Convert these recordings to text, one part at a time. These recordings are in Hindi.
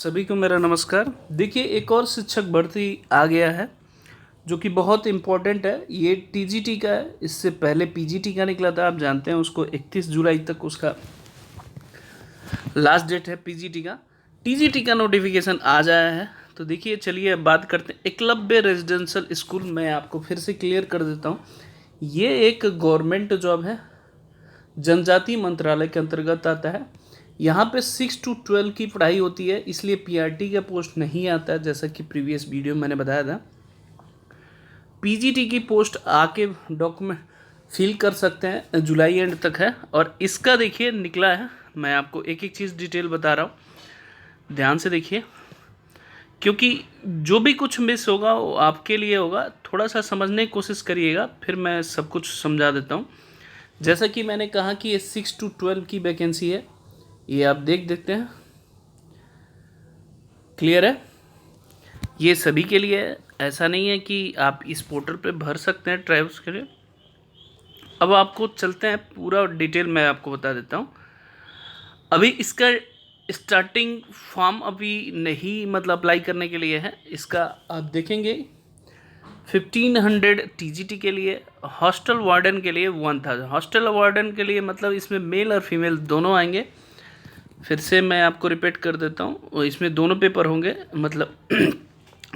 सभी को मेरा नमस्कार। देखिए, एक और शिक्षक भर्ती आ गया है जो कि बहुत इम्पोर्टेंट है। ये टीजीटी का है। इससे पहले पीजीटी का निकला था, आप जानते हैं। उसको 31 जुलाई तक उसका लास्ट डेट है पीजीटी का। टीजीटी का नोटिफिकेशन आ जाया है। तो देखिए, चलिए अब बात करते हैं एकलव्य रेजिडेंशियल स्कूल। मैं आपको फिर से क्लियर कर देता हूँ, ये एक गवर्नमेंट जॉब है, जनजाति मंत्रालय के अंतर्गत आता है। यहाँ पे 6 to 12 की पढ़ाई होती है, इसलिए पीआरटी का पोस्ट नहीं आता है, जैसा कि प्रीवियस वीडियो में मैंने बताया था। पीजीटी की पोस्ट आके डॉक्यूमेंट फिल कर सकते हैं, जुलाई एंड तक है। और इसका देखिए निकला है, मैं आपको एक एक चीज़ डिटेल बता रहा हूँ, ध्यान से देखिए, क्योंकि जो भी कुछ मिस होगा वो आपके लिए होगा। थोड़ा सा समझने की कोशिश करिएगा, फिर मैं सब कुछ समझा देता हूँ। जैसा कि मैंने कहा कि ये 6 to 12 की वैकेंसी है, ये आप देख देते हैं। क्लियर है, ये सभी के लिए है, ऐसा नहीं है कि आप इस पोर्टल पे भर सकते हैं ट्राइब्स के लिए। अब आपको चलते हैं, पूरा डिटेल मैं आपको बता देता हूँ। अभी इसका स्टार्टिंग फॉर्म अभी नहीं, मतलब अप्लाई करने के लिए है। इसका आप देखेंगे 1500 टीजीटी के लिए, हॉस्टल वार्डन के लिए 1000। हॉस्टल वार्डन के लिए मतलब इसमें मेल और फीमेल दोनों आएंगे। फिर से मैं आपको रिपीट कर देता हूँ, इसमें दोनों पेपर होंगे, मतलब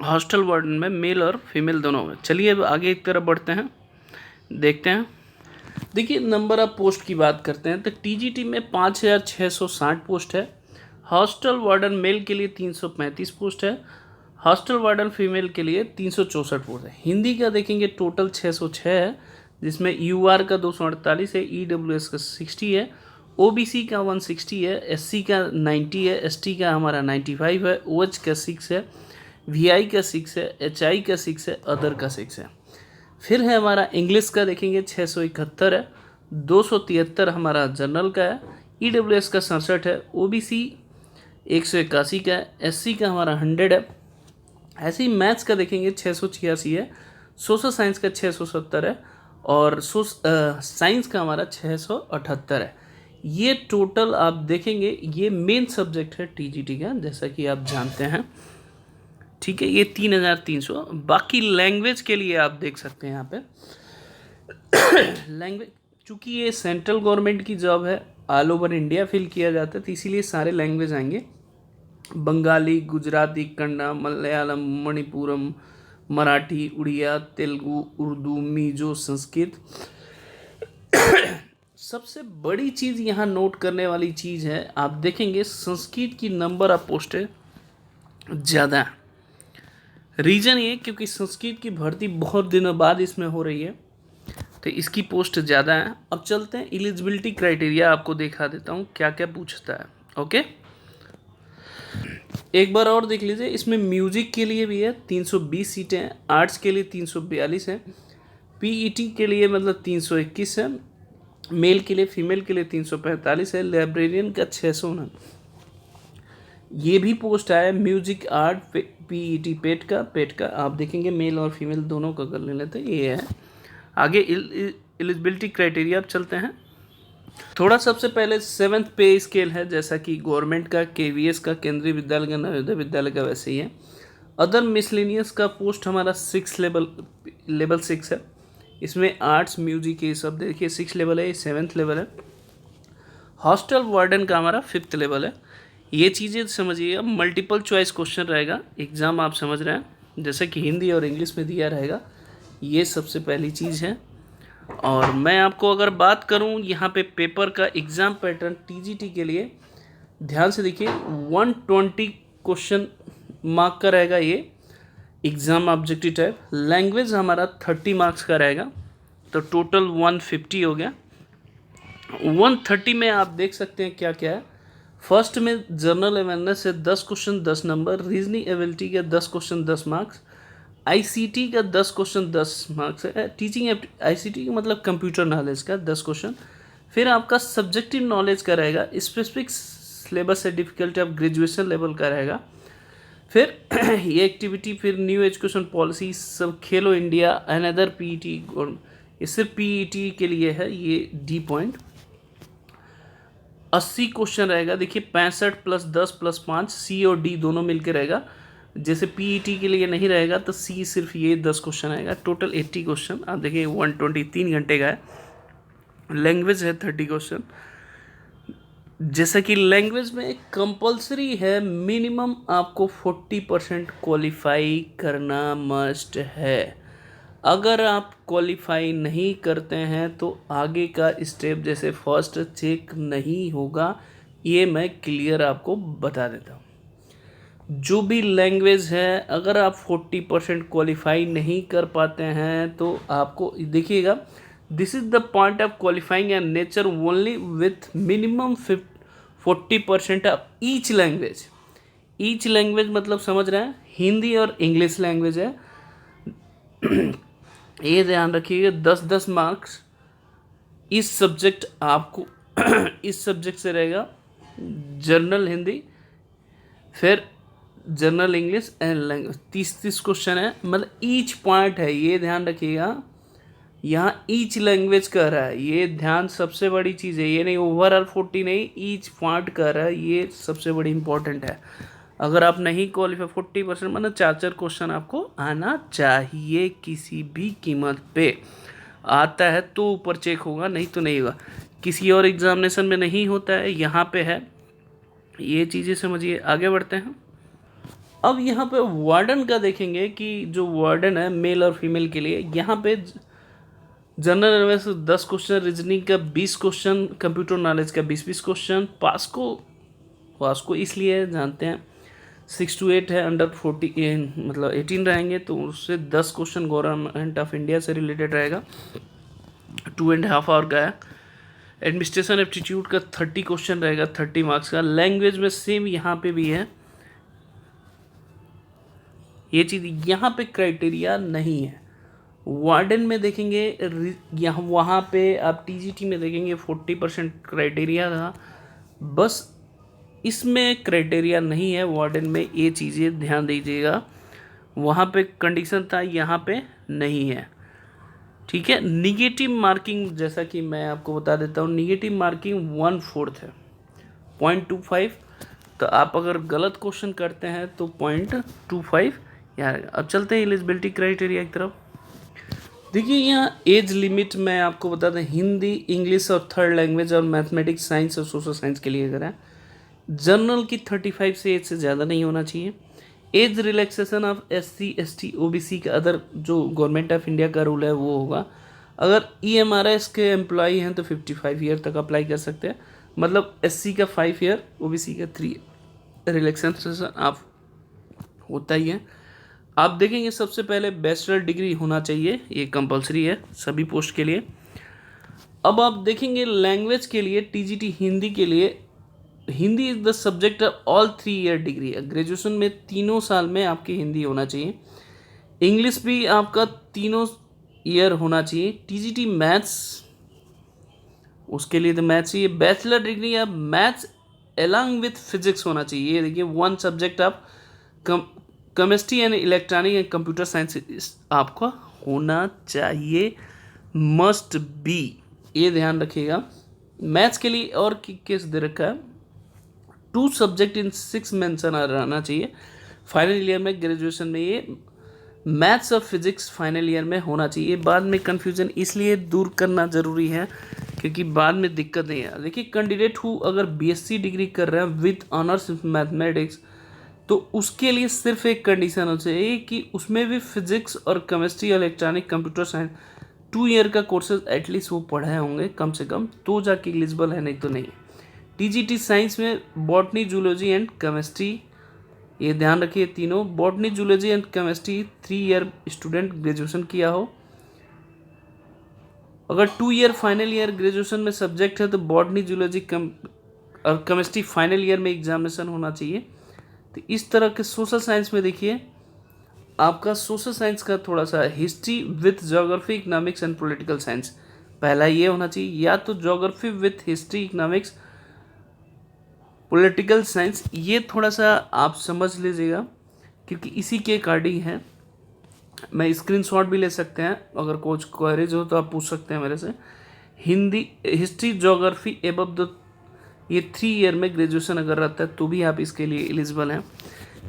हॉस्टल वार्डन में मेल और फीमेल दोनों होंगे। चलिए अब आगे की तरफ बढ़ते हैं, देखते हैं। देखिए, नंबर ऑफ पोस्ट की बात करते हैं तो टीजीटी में 5660 पोस्ट है। हॉस्टल वार्डन मेल के लिए 335 पोस्ट है। हॉस्टल वार्डन फीमेल के लिए 364 पोस्ट है। हिंदी का देखेंगे टोटल 606 है, जिसमें यूआर का 248 है, ईडब्ल्यूएस का 60 है, ओबीसी का 160 है, एससी का 90 है, एसटी का हमारा 95 है, ओएच का 6 है, वीआई का 6 है, एचआई का 6 है, अदर का 6 है। फिर है हमारा इंग्लिश का देखेंगे 671 है, 273 हमारा जनरल का है, ईडब्ल्यूएस का 67 है, ओबीसी 181 का है, एससी का हमारा 100 है। ऐसे ही मैथ्स का देखेंगे 686 है, सोशल साइंस का 670 है, और साइंस का हमारा 678 है। ये टोटल आप देखेंगे, ये मेन सब्जेक्ट है टीजीटी का, जैसा कि आप जानते हैं। ठीक है, ये 3300। बाकी लैंग्वेज के लिए आप देख सकते हैं यहाँ पे लैंग्वेज, चूँकि ये सेंट्रल गवर्नमेंट की जॉब है, ऑल ओवर इंडिया फिल किया जाता है, तो इसीलिए सारे लैंग्वेज आएंगे। बंगाली, गुजराती, कन्नड़, मलयालम, मणिपुरम, मराठी, उड़िया, तेलुगु, उर्दू, मिजो, संस्कृत। सबसे बड़ी चीज़ यहाँ नोट करने वाली चीज़ है, आप देखेंगे संस्कृत की नंबर ऑफ पोस्टें ज़्यादा है। रीज़न ये क्योंकि संस्कृत की भर्ती बहुत दिनों बाद इसमें हो रही है, तो इसकी पोस्ट ज़्यादा है। अब चलते हैं एलिजिबिलिटी क्राइटेरिया, आपको दिखा देता हूँ क्या क्या पूछता है। ओके, एक बार और देख लीजिए, इसमें म्यूजिक के लिए भी है 320 सीटें हैं, आर्ट्स के लिए 342 हैं, पीईटी के लिए मतलब 321 है, मेल के लिए फीमेल के लिए 345 है, लाइब्रेरियन का 600 है। ये भी पोस्ट आया म्यूजिक आर्ट पीईटी पेट का आप देखेंगे, मेल और फीमेल दोनों का कर ले लेते हैं, ये है। आगे एलिजिबिलिटी क्राइटेरिया अब चलते हैं। थोड़ा सबसे पहले 7th पे स्केल है, जैसा कि गवर्नमेंट का, केवीएस का, केंद्रीय विद्यालय का, नवोदय विद्यालय का वैसे ही है। अदर मिसलेनियस का पोस्ट हमारा 6 लेवल 6 है। इसमें आर्ट्स, म्यूजिक, ये सब देखिए 6 लेवल है, ये 7th लेवल है। हॉस्टल वार्डन का हमारा 5th लेवल है। ये चीज़ें समझिएगा, मल्टीपल चॉइस क्वेश्चन रहेगा, एग्ज़ाम आप समझ रहे हैं, जैसे कि हिंदी और इंग्लिश में दिया रहेगा। ये सबसे पहली चीज़ है। और मैं आपको अगर बात करूं यहाँ पे पेपर का एग्ज़ाम पैटर्न टीजीटी के लिए, ध्यान से देखिए, 120 क्वेश्चन मार्क का रहेगा ये एग्ज़ाम ऑब्जेक्टिव टाइप। लैंग्वेज हमारा 30 मार्क्स का रहेगा, तो टोटल 150 हो गया। 130 में आप देख सकते हैं क्या क्या है। फर्स्ट में जनरल अवेयरनेस से 10 क्वेश्चन 10 नंबर, रीजनिंग एबिलिटी के 10 क्वेश्चन 10 मार्क्स, आईसीटी का 10 क्वेश्चन 10 मार्क्स है, टीचिंग आईसीटी का मतलब कंप्यूटर नॉलेज का 10 क्वेश्चन। फिर आपका सब्जेक्टिव नॉलेज का रहेगा, स्पेसिफिक सिलेबस से डिफिकल्टी ऑफ ग्रेजुएशन लेवल का रहेगा। फिर ये एक्टिविटी, फिर न्यू एजुकेशन पॉलिसी, सब खेलो इंडिया एंड अदर पीईटी, ये सिर्फ पीईटी के लिए है, ये डी पॉइंट। 80 क्वेश्चन रहेगा। देखिए 65 प्लस 10 प्लस 5, सी और डी दोनों मिलकर रहेगा। जैसे पीईटी के लिए नहीं रहेगा तो सी सिर्फ ये 10 क्वेश्चन आएगा। टोटल 80 क्वेश्चन आप देखिए 123 घंटे का है। लैंग्वेज है 30 क्वेश्चन। जैसा कि लैंग्वेज में कंपलसरी है, मिनिमम आपको 40% क्वालिफाई करना मस्ट है। अगर आप क्वालिफाई नहीं करते हैं तो आगे का स्टेप जैसे फर्स्ट चेक नहीं होगा, ये मैं क्लियर आपको बता देता हूँ। जो भी लैंग्वेज है, अगर आप 40% क्वालिफाई नहीं कर पाते हैं तो आपको देखिएगा, this is the point of qualifying an nature only with minimum 40% of each language. Each language मतलब समझ रहे हैं, हिंदी और इंग्लिश लैंग्वेज है। ये ध्यान रखिएगा 10-10 मार्क्स इस सब्जेक्ट आपको इस सब्जेक्ट से रहेगा। जनरल हिंदी, फिर general English and language, 30-30 question है। मतलब ईच पॉइंट है, ये ध्यान रखिएगा। यहाँ ईच लैंग्वेज कर रहा है, ये ध्यान सबसे बड़ी चीज़ है। ये नहीं ओवरऑल 40 नहीं, ईच पॉइंट कर रहा है, ये सबसे बड़ी इंपॉर्टेंट है। अगर आप नहीं क्वालिफाई 40% मतलब 4-4 क्वेश्चन आपको आना चाहिए। किसी भी कीमत पे आता है तो ऊपर चेक होगा, नहीं तो नहीं होगा। किसी और एग्जामिनेशन में नहीं होता है, यहाँ पे है। ये चीज़ें समझिए। आगे बढ़ते हैं। अब यहाँ पे वार्डन का देखेंगे कि जो वार्डन है मेल और फीमेल के लिए, यहाँ पे जनरल अवेयरनेस 10 क्वेश्चन, रीजनिंग का 20 क्वेश्चन, कंप्यूटर नॉलेज का 20-20 क्वेश्चन। पास को इसलिए जानते हैं 6 to 8 है, अंडर 40 मतलब 18 रहेंगे तो उससे 10 क्वेश्चन गवर्नमेंट ऑफ इंडिया से रिलेटेड रहेगा। 2.5 आवर का है। एडमिनिस्ट्रेशन एप्टीट्यूड का 30 क्वेश्चन रहेगा, 30 मार्क्स का। लैंग्वेज में सेम यहाँ पे भी है ये चीज़, यहाँ पे क्राइटेरिया नहीं है। वार्डन में देखेंगे यहाँ, वहाँ पे आप टीजीटी में देखेंगे 40% क्राइटेरिया था, बस इसमें क्राइटेरिया नहीं है। वार्डन में ये चीज़ें ध्यान दीजिएगा, वहाँ पे कंडीशन था, यहाँ पे नहीं है। ठीक है। निगेटिव मार्किंग जैसा कि मैं आपको बता देता हूँ, निगेटिव मार्किंग 1/4 है, 0.25। तो आप अगर गलत क्वेश्चन करते हैं तो 0.25 यार। अब चलते हैं एलिजिबिलिटी क्राइटेरिया की तरफ। देखिए यहाँ एज लिमिट मैं आपको बता दें, हिंदी, इंग्लिश और थर्ड लैंग्वेज और मैथमेटिक्स, साइंस और सोशल साइंस के लिए अगर है, जनरल की 35 से एज से ज़्यादा नहीं होना चाहिए। Age relaxation of SC ST OBC का अदर जो गवर्नमेंट ऑफ इंडिया का रूल है वो होगा। अगर EMRS के एम्प्लॉई हैं तो 55 ईयर तक अप्लाई कर सकते हैं, मतलब SC का 5 ईयर, OBC का 3 रिलैक्सेशन आप होता ही है। आप देखेंगे सबसे पहले बैचलर डिग्री होना चाहिए, ये कंपलसरी है सभी पोस्ट के लिए। अब आप देखेंगे लैंग्वेज के लिए, TGT हिंदी के लिए, Hindi is the subject of all 3 year degree है। ग्रेजुएशन में 3 साल में आपकी हिंदी होना चाहिए। इंग्लिश भी आपका 3 ईयर होना चाहिए। TGT मैथ्स, उसके लिए तो मैथ्स चाहिए। बैचलर डिग्री या मैथ्स अलॉन्ग विथ फिजिक्स होना चाहिए। ये देखिए 1 subject of chemistry and electronic and computer science आपका होना चाहिए, मस्ट बी। ये ध्यान रखिएगा। मैथ्स के लिए और केस दे रखा है, 2 सब्जेक्ट इन 6 मेंशन रहना चाहिए। फाइनल ईयर में ग्रेजुएशन में ये मैथ्स और फिजिक्स फाइनल ईयर में होना चाहिए। बाद में कन्फ्यूजन इसलिए दूर करना ज़रूरी है क्योंकि बाद में दिक्कत नहीं है। देखिए कैंडिडेट हु अगर BSc डिग्री कर रहे हैं विथ ऑनर्स मैथमेटिक्स, तो उसके लिए सिर्फ एक कंडीशन हो चाहिए कि उसमें भी फिजिक्स और chemistry, electronic, computer science 2 year का कोर्सेज एटलीस्ट वो पढ़े होंगे कम से कम, तो जाके एलिजिबल है, नहीं तो नहीं। TGT साइंस में बॉटनी, जूलॉजी एंड केमिस्ट्री, ये ध्यान रखिए तीनों, botany, zoology and chemistry 3 year student graduation किया हो। अगर 2 ईयर फाइनल ईयर ग्रेजुएशन में सब्जेक्ट है तो बॉटनी, जूलॉजी और केमिस्ट्री फाइनल ईयर में एग्जामिनेशन होना चाहिए। तो इस तरह के सोशल साइंस में देखिए आपका सोशल साइंस का थोड़ा सा history with geography, economics and political science, पहला ये होना चाहिए, या तो geography with history, economics, political science. ये थोड़ा सा आप समझ लीजिएगा क्योंकि इसी के अकॉर्डिंग है। मैं स्क्रीनशॉट भी ले सकते हैं, अगर कुछ क्वेरीज हो तो आप पूछ सकते हैं मेरे से। Hindi, history, geography above the ये 3 ईयर में ग्रेजुएशन अगर रहता है तो भी आप इसके लिए एलिजिबल हैं,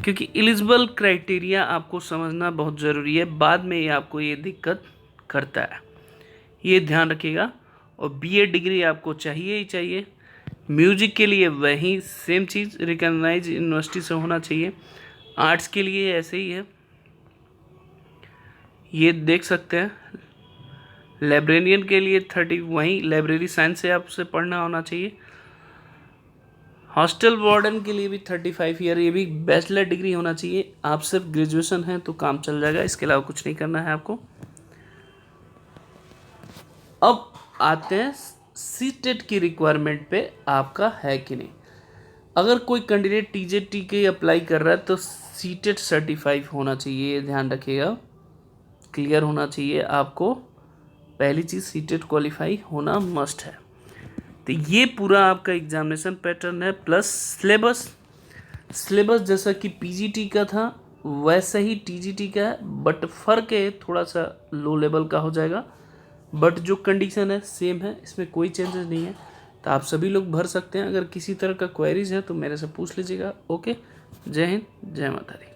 क्योंकि एलिजिबल क्राइटेरिया आपको समझना बहुत ज़रूरी है, बाद में ये आपको ये दिक्कत करता है, ये ध्यान रखिएगा। और बीए डिग्री आपको चाहिए ही चाहिए। म्यूजिक के लिए वही सेम चीज़, रिकॉग्नाइज यूनिवर्सिटी से होना चाहिए। आर्ट्स के लिए ऐसे ही है, ये देख सकते हैं। लाइब्रेरियन के लिए 30 वहीं लाइब्रेरी साइंस से आपसे पढ़ना होना चाहिए। हॉस्टल वार्डन के लिए भी 35 ईयर, ये भी बैचलर डिग्री होना चाहिए। आप सिर्फ ग्रेजुएशन है तो काम चल जाएगा, इसके अलावा कुछ नहीं करना है आपको। अब आते हैं सीटेट की रिक्वायरमेंट पे, आपका है कि नहीं। अगर कोई कैंडिडेट टीजेटी के अप्लाई कर रहा है तो सीटेट सर्टिफाइड होना चाहिए, ये ध्यान रखिएगा, क्लियर होना चाहिए आपको। पहली चीज़ सीटेट क्वालिफाई होना मस्ट है। तो ये पूरा आपका एग्जामिनेशन पैटर्न है, प्लस सिलेबस जैसा कि पीजीटी का था वैसा ही टीजीटी का है, बट फ़र्क है थोड़ा सा लो लेवल का हो जाएगा, बट जो कंडीशन है सेम है, इसमें कोई चेंजेस नहीं है। तो आप सभी लोग भर सकते हैं। अगर किसी तरह का क्वेरीज है तो मेरे से पूछ लीजिएगा। ओके, जय हिंद, जय माता दी।